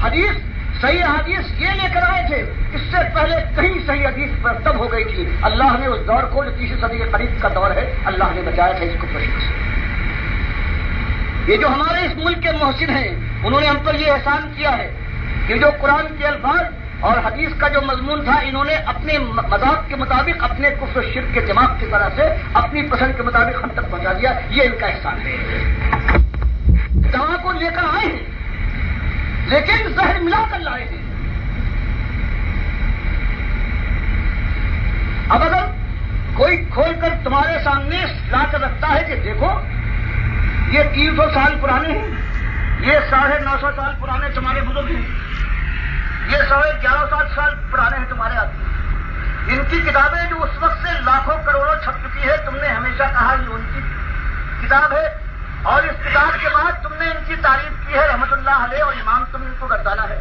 حدیث صحیح حدیث یہ لے کر آئے تھے، اس سے پہلے کہیں صحیح حدیث مرتب ہو گئی تھی. اللہ نے اس دور کو جو تیسری صدی کے قریب کا دور ہے، اللہ نے بچایا تھا اس کو شرک سے. یہ جو ہمارے اس ملک کے محسن ہیں، انہوں نے ہم پر یہ احسان کیا ہے کہ جو قرآن کے الفاظ اور حدیث کا جو مضمون تھا، انہوں نے اپنے مذاق کے مطابق، اپنے کفر و شرک کے دماغ کی طرح سے اپنی پسند کے مطابق ہم تک پہنچا دیا. یہ ان کا احسان ہے. دوا کو لے کر آئے ہیں لیکن زہر ملا کر لائے ہیں. اب اگر کوئی کھول کر تمہارے سامنے لا کر رکھتا ہے کہ دیکھو یہ 300 سال پرانے ہیں، یہ 950 سال پرانے تمہارے بزرگ ہیں، یہ 11.5 سال پرانے ہیں تمہارے آدمی، ان کی کتابیں جو اس وقت سے لاکھوں کروڑوں چھپ چکی ہے، تم نے ہمیشہ کہا یہ ان کی کتاب ہے، اور اس کتاب کے بعد تم نے ان کی تعریف کی ہے رحمت اللہ علیہ، اور امام تم ان کو گردانا ہے.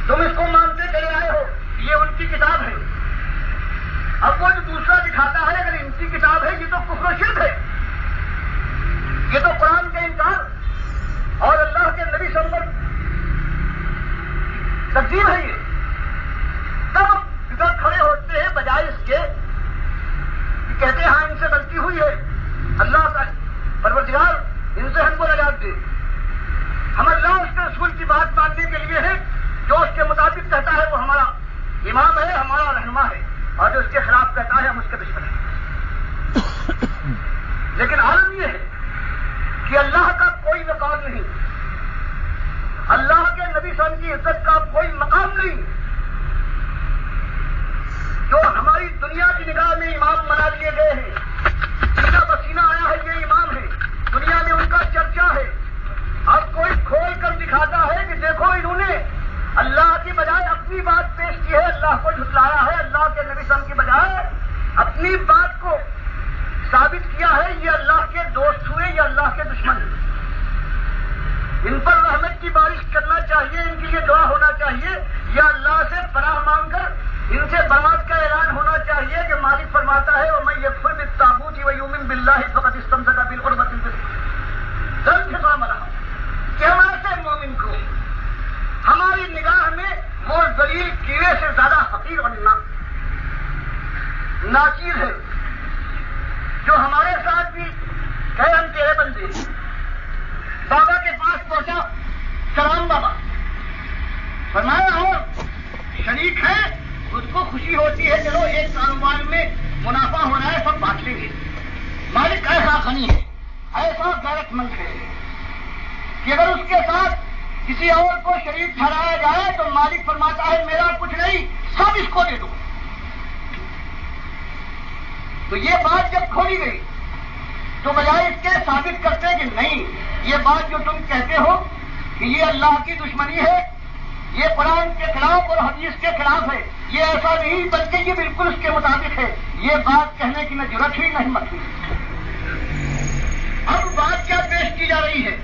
تم اس کو مانتے چلے آئے ہو یہ ان کی کتاب ہے. اب وہ جو دوسرا دکھاتا ہے اگر ان کی کتاب ہے، یہ تو کفر و شرک ہے، یہ تو قرآن کا انکار اور اللہ کے نبی صلی اللہ علیہ وسلم تقدیر ہے. یہ تب ادھر کھڑے ہوتے ہیں بجائے اس کے کہ کہتے ہیں ہاں ان سے غلطی ہوئی ہے، اللہ کا پروردگار ان سے ہم کو نجات دے. ہم اللہ اس کے رسول کی بات ماننے کے لیے ہیں، جو اس کے مطابق کہتا ہے وہ ہمارا امام ہے، ہمارا رہنما ہے، اور جو اس کے خلاف کہتا ہے ہم اس کے دشمن ہیں. لیکن عالم یہ ہے کہ اللہ کا کوئی مقام نہیں، اللہ کے نبی صلی اللہ علیہ وسلم کی عزت کا کوئی مقام نہیں. جو ہماری دنیا کی نگاہ میں امام بنا لیے گئے ہیں، جن کا پسینہ آیا ہے یہ امام ہے، دنیا میں ان کا چرچا ہے. اب کوئی کھول کر دکھاتا ہے کہ دیکھو انہوں نے اللہ کی بجائے اپنی بات پیش کی ہے، اللہ کو جھٹلایا ہے، اللہ کے نبی صلی اللہ علیہ وسلم کی بجائے اپنی بات کو ثابت کیا ہے. یہ اللہ کے دوست ہوئے، یہ اللہ کے دشمن ہیں. ان پر رحمت کی بارش کرنا چاہیے، ان کے لیے دعا ہونا چاہیے، یا اللہ سے پناہ مانگ کر ان سے برات کا اعلان ہونا چاہیے کہ مالک فرماتا ہے وَمَن يَكْفُرْ بِالطَّاغُوتِ وَيُؤْمِن بِاللَّهِ فَقَدِ اسْتَمْسَكَ بِالْعُرْوَةِ الْوُثْقَىٰ. درد کے سامنا کہ ہمارے سے مومن کو ہماری نگاہ میں وہ ذلیل کیڑے سے زیادہ حقیر اور ناچیز ہے جو ہمارے ساتھ بھی کہ ہم تیرے بندے. بابا کے پاس پہنچا سلام بابا، فرمایا اور شریک ہے، اس کو خوشی ہوتی ہے چلو ایک کاروبار میں منافع ہو رہا ہے، سب بانٹ لیں گے. مالک ایسا غنی ہے، ایسا غیرت مند ہے کہ اگر اس کے ساتھ کسی اور کو شریک ٹھہرایا جائے تو مالک فرماتا ہے میرا کچھ نہیں، سب اس کو دے دو. تو یہ بات جب کھولی گئی تو بجائے اس کے ثابت کرتے کہ نہیں یہ بات جو تم کہتے ہو کہ یہ اللہ کی دشمنی ہے، یہ قرآن کے خلاف اور حدیث کے خلاف ہے، یہ ایسا نہیں بلکہ یہ بالکل اس کے مطابق ہے، یہ بات کہنے کی نہ جرأت ہوئی نہ ہمت ہوئی. اب بات کیا پیش کی جا رہی ہے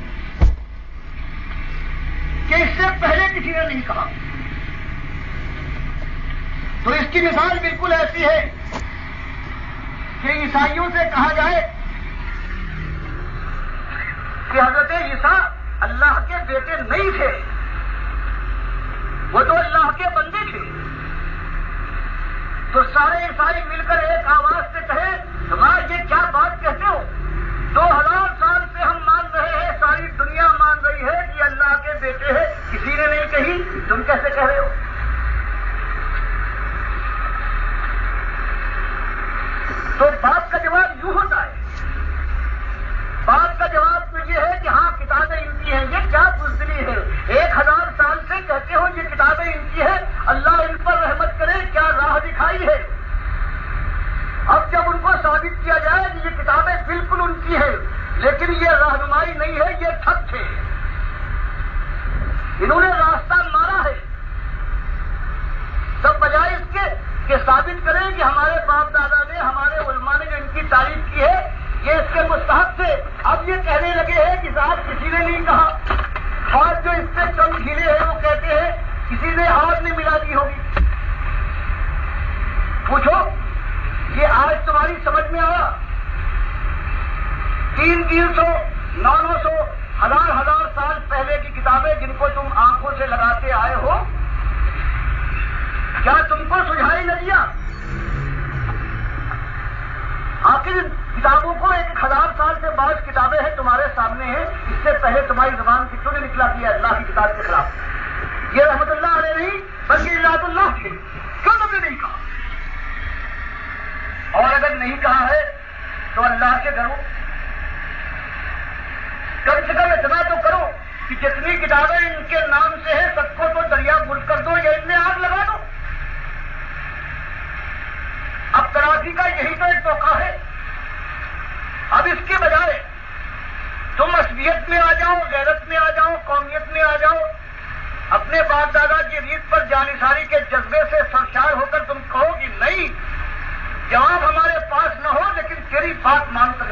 کہ اس سے پہلے کسی نے نہیں کہا. تو اس کی مثال بالکل ایسی ہے کہ عیسائیوں سے کہا جائے کہ حضرت عیسیٰ اللہ کے بیٹے نہیں تھے، وہ تو اللہ کے بندے تھے. تو سارے عیسائی مل کر ایک آواز سے کہے واہ یہ کیا بات کہتے ہو، 2000 سال سے ہم مان رہے ہیں، ساری دنیا مان رہی ہے کہ اللہ کے بیٹے ہیں، کسی نے نہیں کہی، تم کیسے کہہ رہے ہو؟ تو بات کا جواب یوں ہوتا ہے، بات کا جواب تو یہ ہے کہ ہاں کتابیں ان کی ہیں. یہ کیا بزدلی ہے، 1000 سال سے کہتے ہو یہ کتابیں ان کی ہے، اللہ ان پر رحمت کرے، کیا راہ دکھائی ہے. اب جب ان کو ثابت کیا جائے کہ یہ کتابیں بالکل ان کی ہے لیکن یہ رہنمائی نہیں ہے، یہ ٹھگ تھے، انہوں نے راستہ مارا ہے، تب بجائے اس کے کہ ثابت کریں کہ ہمارے باپ دادا نے، ہمارے علماء نے جو ان کی تعریف کی ہے یہ اس کے مستحق تھے، اب یہ کہنے لگے ہیں کہ صاحب کسی نے نہیں کہا. ہاتھ جو اس سے کم ڈھیلے ہیں وہ کہتے ہیں کسی نے ہاتھ نہیں ملا دی ہوگی. پوچھو یہ آج تمہاری سمجھ میں آیا؟ 300 900 1000 سال پہلے کی کتابیں جن کو تم آنکھوں پہلے تمہاری زبان سے کیوں نہیں نکلا کہ اللہ کی کتاب کے خلاف؟ یہ رحمت اللہ علیہ نہیں بلکہ ذات اللہ تھے، کیوں تم نے نہیں کہا؟ اور اگر نہیں کہا ہے تو اللہ سے ڈرو، کم سے کم اتنا تو کرو کہ جتنی کتابیں ان کے نام سے ہیں سب کو تو دریا گل کر دو یا ان میں آگ لگا دو۔ اب تلافی کا یہی تو ایک موقع ہے۔ اب اس کے بجائے تم عصبیت میں آ جاؤ، غیرت میں آ جاؤ، قومیت میں آ جاؤ، اپنے باپ دادا کی ریت پر جانثاری کے جذبے سے سرشار ہو کر تم کہو کہ نہیں، جواب ہمارے پاس نہ ہو لیکن تیری بات مان کر